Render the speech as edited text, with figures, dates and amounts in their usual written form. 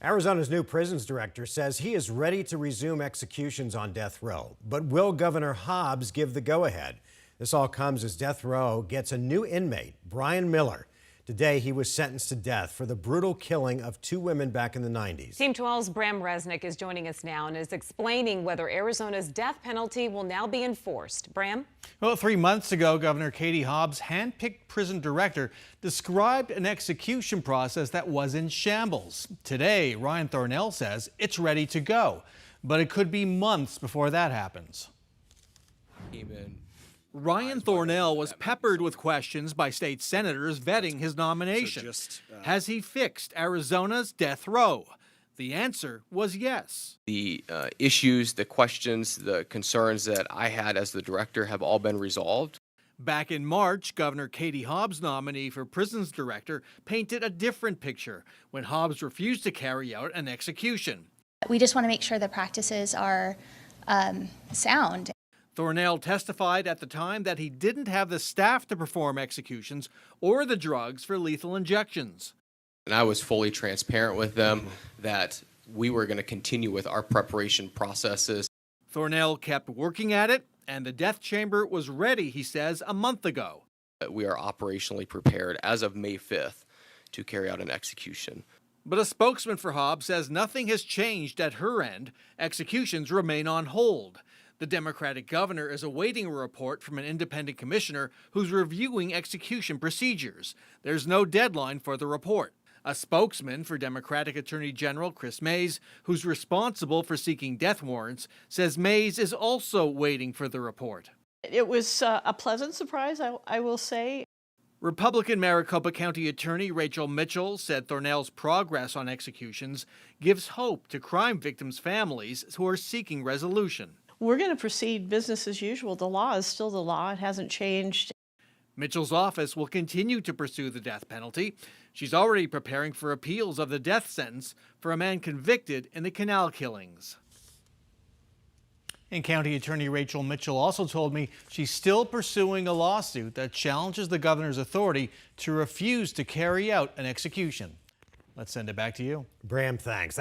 Arizona's new prisons director says he is ready to resume executions on death row. But will Governor Hobbs give the go-ahead? This all comes as death row gets a new inmate, Brian Miller. Today, he was sentenced to death for the brutal killing of two women back in the 90s. Team 12's Bram Resnick is joining us now and is explaining whether Arizona's death penalty will now be enforced. Bram? Well, 3 months ago, Governor Katie Hobbs, handpicked prison director, described an execution process that was in shambles. Today, Ryan Thornell says it's ready to go, but it could be months before that happens. Ryan Thornell was peppered with questions by state senators vetting his nomination. Has he fixed Arizona's death row? The answer was yes. The issues, the questions, the concerns that I had as the director have all been resolved. Back in March, Governor Katie Hobbs' nominee for prisons director painted a different picture when Hobbs refused to carry out an execution. We just want to make sure the practices are sound. Thornell testified at the time that he didn't have the staff to perform executions or the drugs for lethal injections. And I was fully transparent with them that we were going to continue with our preparation processes. Thornell kept working at it, and the death chamber was ready, he says, a month ago. We are operationally prepared as of May 5th to carry out an execution. But a spokesman for Hobbs says nothing has changed at her end. Executions remain on hold. The Democratic governor is awaiting a report from an independent commissioner who's reviewing execution procedures. There's no deadline for the report. A spokesman for Democratic Attorney General Chris Mays, who's responsible for seeking death warrants, says Mays is also waiting for the report. It was a pleasant surprise, I will say. Republican Maricopa County Attorney Rachel Mitchell said Thornell's progress on executions gives hope to crime victims' families who are seeking resolution. We're going to proceed business as usual. The law is still the law. It hasn't changed. Mitchell's office will continue to pursue the death penalty. She's already preparing for appeals of the death sentence for a man convicted in the Canal killings. And County Attorney Rachel Mitchell also told me she's still pursuing a lawsuit that challenges the governor's authority to refuse to carry out an execution. Let's send it back to you. Bram, thanks.